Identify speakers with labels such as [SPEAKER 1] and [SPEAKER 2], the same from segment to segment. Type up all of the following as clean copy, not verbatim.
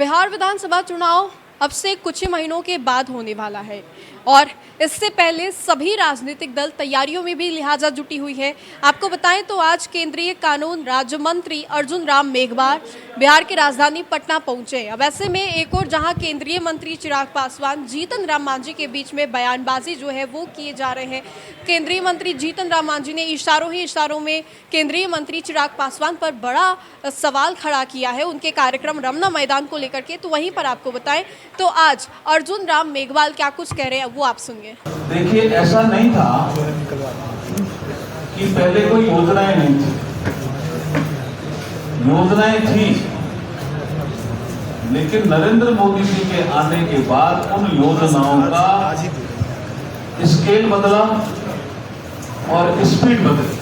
[SPEAKER 1] बिहार विधानसभा चुनाव अब से कुछ ही महीनों के बाद होने वाला है और इससे पहले सभी राजनीतिक दल तैयारियों में भी लिहाजा जुटी हुई है। आपको बताएं तो आज केंद्रीय कानून राज्य मंत्री अर्जुन राम मेघवाल बिहार की राजधानी पटना पहुंचे। अब ऐसे में एक और जहां केंद्रीय मंत्री चिराग पासवान जीतन राम मांझी के बीच में बयानबाजी जो है वो किए जा रहे हैं। केंद्रीय मंत्री जीतन राम मांझी ने इशारों में केंद्रीय मंत्री चिराग पासवान पर बड़ा सवाल खड़ा किया है उनके कार्यक्रम रमना मैदान को लेकर के। तो वहीं पर आपको बताएं तो आज अर्जुन राम मेघवाल क्या कुछ कह रहे हैं वो आप सुनिए।
[SPEAKER 2] देखिए, ऐसा नहीं था कि पहले कोई योजनाएं नहीं थी, योजनाएं थी, लेकिन नरेंद्र मोदी जी के आने के बाद उन योजनाओं का स्केल बदला और स्पीड बदली।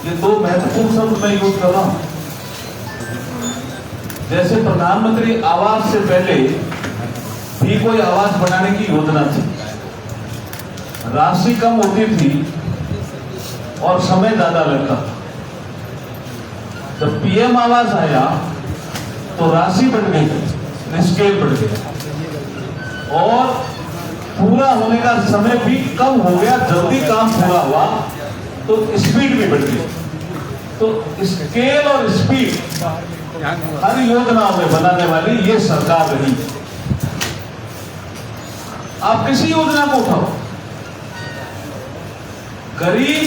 [SPEAKER 2] ये दो महत्वपूर्ण शब्द मैं यूज कर रहा हूं। जैसे प्रधानमंत्री आवास से पहले भी कोई आवास बनाने की योजना थी, राशि कम होती थी और समय ज्यादा लगता था। जब पीएम आवास आया तो राशि बढ़ गई, स्केल बढ़ गया और पूरा होने का समय भी कम हो गया। जल्दी काम पूरा हुआ तो स्पीड भी बढ़ गई। तो स्केल और स्पीड हर योजनाओं में बनाने वाली ये सरकार रही। आप किसी योजना को उठाओ, गरीब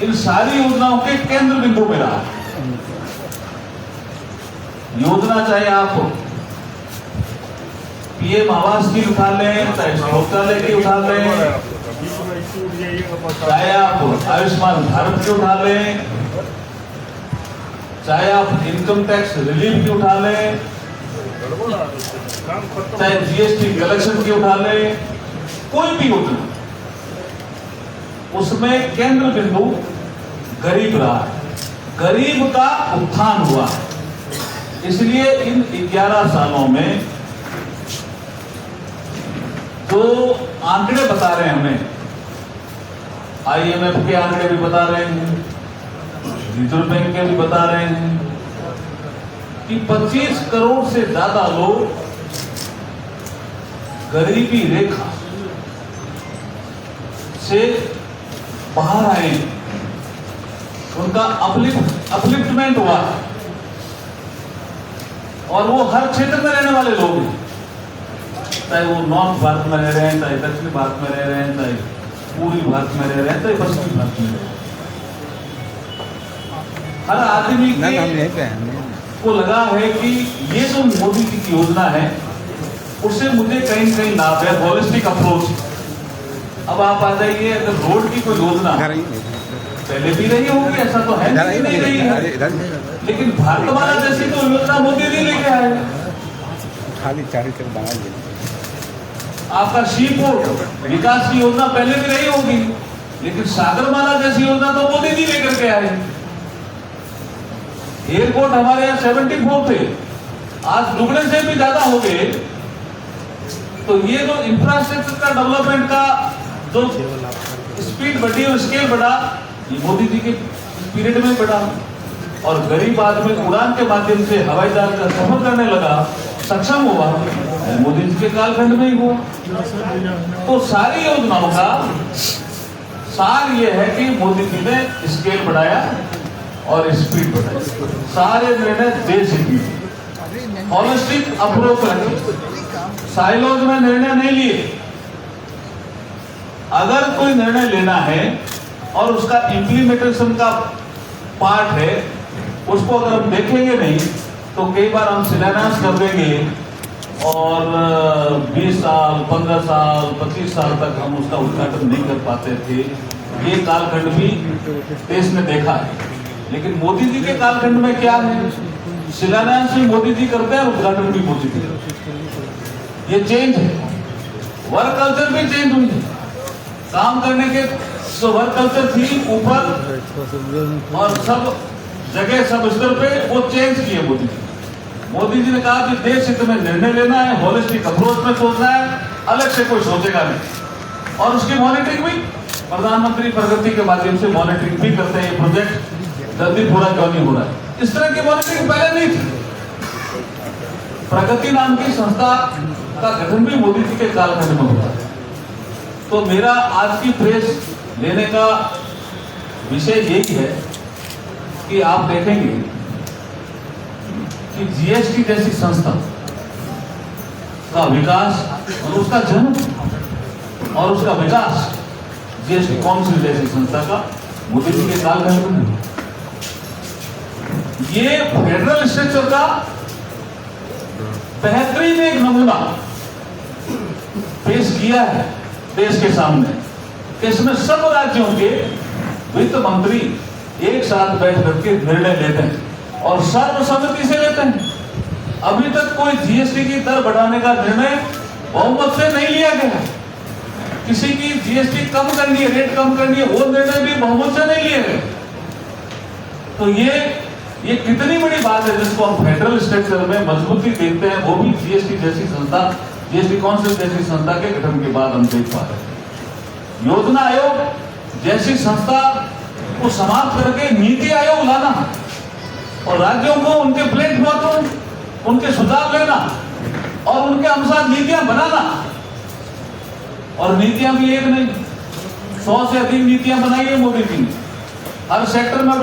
[SPEAKER 2] इन सारी योजनाओं के केंद्र बिंदु में रहा। योजना चाहे आप पीएम आवास की उठा लें, चाहे शौचालय की उठा लें, चाहे आप आयुष्मान भारत की उठा लें, चाहे आप इनकम टैक्स रिलीफ की उठा लें, चाहे जीएसटी कलेक्शन की उठा लें, कोई भी योजना, उसमें केंद्र बिंदु गरीब रहा है, गरीब का उत्थान हुआ। इसलिए इन 11 सालों में जो आंकड़े बता रहे हैं हमें, आईएमएफ के आंकड़े भी बता रहे हैं, रिजर्व बैंक के भी बता रहे हैं कि 25 करोड़ से ज्यादा लोग गरीबी रेखा से बाहर आए, उनका अपलिफ्टमेंट हुआ और वो हर क्षेत्र में रहने वाले लोग हैं, चाहे वो नॉर्थ भारत में रह रहे हैं, चाहे दक्षिण भारत में रह रहे हैं, चाहे पूर्वी भारत में रह रहे हैं, चाहे पश्चिमी भारत में रह रहे हैं। हर आदमी को लगा है कि ये जो मोदी जी की योजना है उससे मुझे कहीं न कहीं लाभ है, होलिस्टिक अप्रोच। अब आप आ जाइए, अगर रोड की कोई योजना पहले भी रही होगी, ऐसा तो है नहीं रही है, लेकिन भारतमाला जैसी तो योजना मोदी जी लेके आए। आपका सी पोर्ट विकास की योजना पहले भी रही होगी, लेकिन सागरमाला जैसी योजना तो मोदी जी लेकर के आए। एयरपोर्ट हमारे यहाँ 74 थे, आज दुगने से भी ज्यादा हो गए। तो ये जो इंफ्रास्ट्रक्चर का डेवलपमेंट का जो स्पीड बढ़ी और स्केल बढ़ा, ये मोदी जी के पीरियड में बढ़ा। और गरीब आदमी उड़ान के माध्यम से हवाई जहाज का सफर करने लगा, सक्षम हुआ, मोदी जी के कालखंड में ही हुआ। तो सारी योजनाओं का सार ये है कि मोदी जी ने स्केल बढ़ाया और स्पीड बढ़ाई। सारे निर्णय देश हित में, होलिस्टिक अप्रोच रखी, साइलोज में निर्णय नहीं लिए। अगर कोई निर्णय लेना है और उसका इम्प्लीमेंटेशन का पार्ट है, उसको अगर हम देखेंगे नहीं तो कई बार हम शिलान्यास कर देंगे और 20 साल, 15 साल, 25 साल तक हम उसका उद्घाटन नहीं कर पाते थे। ये कालखंड भी देश ने देखा है। लेकिन मोदी जी के कालखंड में क्या है, शिलान्यास भी मोदी जी करते हैं, उद्घाटन भी मोदी जी करते हैं। ये चेंज है। वर्क कल्चर भी चेंज हुई है। काम करने के जो वर्क कल्चर थी ऊपर और सब जगह सब स्तर पे, वो चेंज किए मोदी जी। मोदी जी ने कहा कि देश हित में निर्णय लेना है, होलिस्टिक अप्रोच में सोचना है, अलग से कोई सोचेगा नहीं। और उसकी मॉनिटरिंग भी प्रधानमंत्री प्रगति के माध्यम से मॉनिटरिंग भी करते हैं। ये प्रोजेक्ट जल्दी पूरा क्यों नहीं हो रहा है, इस तरह की मॉनिटरिंग पहले नहीं थी। प्रगति नाम की संस्था का गठन भी मोदी जी के कालखंड में हुआ। तो मेरा आज की प्रेस लेने का विषय यही है कि आप देखेंगे कि जीएसटी जैसी संस्था का विकास और उसका जन्म और उसका विकास जीएसटी काउंसिल जैसी संस्था का मोदी जी के कालखंड में हुआ। ये फेडरल स्ट्रक्चर का बेहतरीन एक नमूना पेश किया है देश के सामने। इसमें सब राज्यों के वित्त मंत्री एक साथ बैठ करके निर्णय लेते हैं और सर्वसम्मति से लेते हैं। अभी तक कोई जीएसटी की दर बढ़ाने का निर्णय बहुमत से नहीं लिया गया। किसी की जीएसटी कम करनी है, रेट कम करनी है, वो निर्णय भी बहुमत से नहीं लिए गए। तो ये कितनी बड़ी बात है जिसको हम फेडरल स्ट्रक्चर में मजबूती देखते हैं, वो भी जीएसटी जैसी संस्था, जीएसटी काउंसिल जैसी संस्था के गठन के बाद हम देख पा रहे हैं। योजना आयोग जैसी संस्था को समाप्त करके नीति आयोग लाना और राज्यों को उनके प्लेटफॉर्म, उनके सुझाव लेना और उनके अनुसार नीतियां बनाना। और नीतियां भी एक नहीं, 100 से अधिक नीतियां बनाई है मोदी जी ने, हर सेक्टर में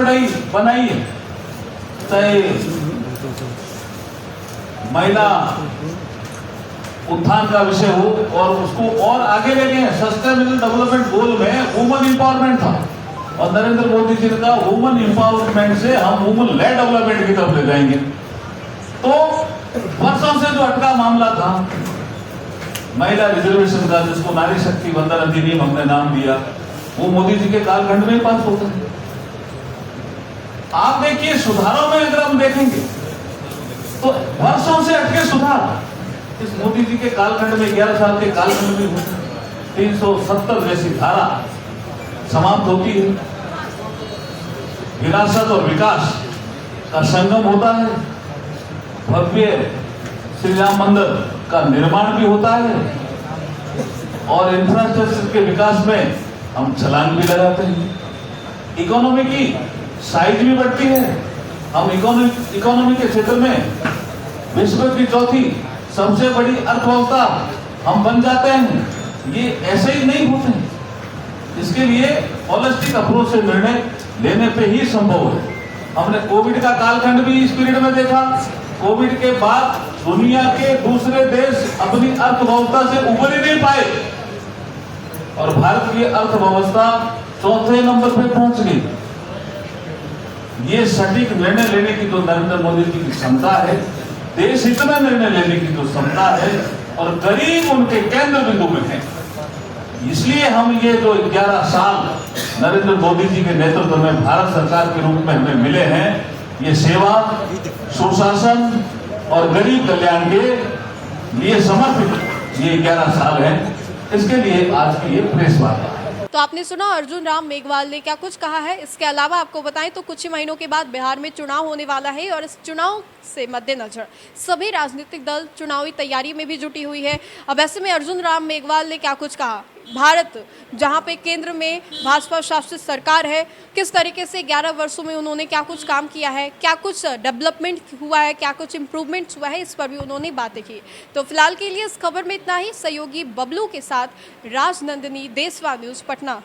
[SPEAKER 2] बनाई है। चाहे महिला उत्थान का विषय हो और उसको और आगे ले गए। सस्टेनेबल डेवलपमेंट गोल में वुमन इंपावरमेंट था और नरेंद्र मोदी जी ने कहा वुमन इंपावरमेंट से हम वुमन लेड डेवलपमेंट की तरफ ले जाएंगे। तो वर्षों से जो अटका मामला था महिला रिजर्वेशन का, जिसको नारी शक्ति वंदन अधिनियम हमने नाम दिया, वो मोदी जी के कालखंड में ही पास होता है। आप देखिए सुधारों में अगर हम देखेंगे तो वर्षों से अटके सुधार इस मोदी जी के कालखंड में, 11 साल के कालखंड में होता है। 370 जैसी धारा समाप्त होती है, विरासत और विकास का संगम होता है, भव्य श्री राम मंदिर का निर्माण भी होता है और इंफ्रास्ट्रक्चर के विकास में हम छलांग भी लगाते हैं। इकोनॉमी की साइज भी बढ़ती है। हम इकोनॉमी के क्षेत्र में विश्व की चौथी सबसे बड़ी अर्थव्यवस्था हम बन जाते हैं। ये ऐसे ही नहीं होते हैं। इसके लिए होलिस्टिक अप्रोच से निर्णय लेने पे ही संभव है। हमने कोविड का कालखंड भी इस पीरियड में देखा। कोविड के बाद दुनिया के दूसरे देश अपनी अर्थव्यवस्था से उबर ही नहीं पाए और भारत की अर्थव्यवस्था चौथे नंबर पे पहुंच गई। ये सटीक निर्णय लेने की तो नरेंद्र मोदी जी की क्षमता है, देश हित में निर्णय लेने की तो क्षमता है और गरीब उनके केंद्र बिंदु में है। इसलिए हम ये जो 11 साल नरेंद्र मोदी जी के नेतृत्व में भारत सरकार के रूप में हमें मिले हैं, ये सेवा, सुशासन और गरीब कल्याण के लिए समर्पित ये 11 साल है। इसके लिए आज की ये प्रेस वार्ता।
[SPEAKER 1] तो आपने सुना अर्जुन राम मेघवाल ने क्या कुछ कहा है। इसके अलावा आपको बताएं तो कुछ ही महीनों के बाद बिहार में चुनाव होने वाला है और इस चुनाव से मद्देनजर सभी राजनीतिक दल चुनावी तैयारी में भी जुटी हुई है। अब ऐसे में अर्जुन राम मेघवाल ने क्या कुछ कहा, भारत जहां पे केंद्र में भाजपा शासित सरकार है, किस तरीके से 11 वर्षों में उन्होंने क्या कुछ काम किया है, क्या कुछ डेवलपमेंट हुआ है, क्या कुछ इम्प्रूवमेंट्स हुआ है, इस पर भी उन्होंने बातें की। तो फिलहाल के लिए इस खबर में इतना ही। सहयोगी बबलू के साथ राजनंदिनी, देशवा न्यूज़, पटना।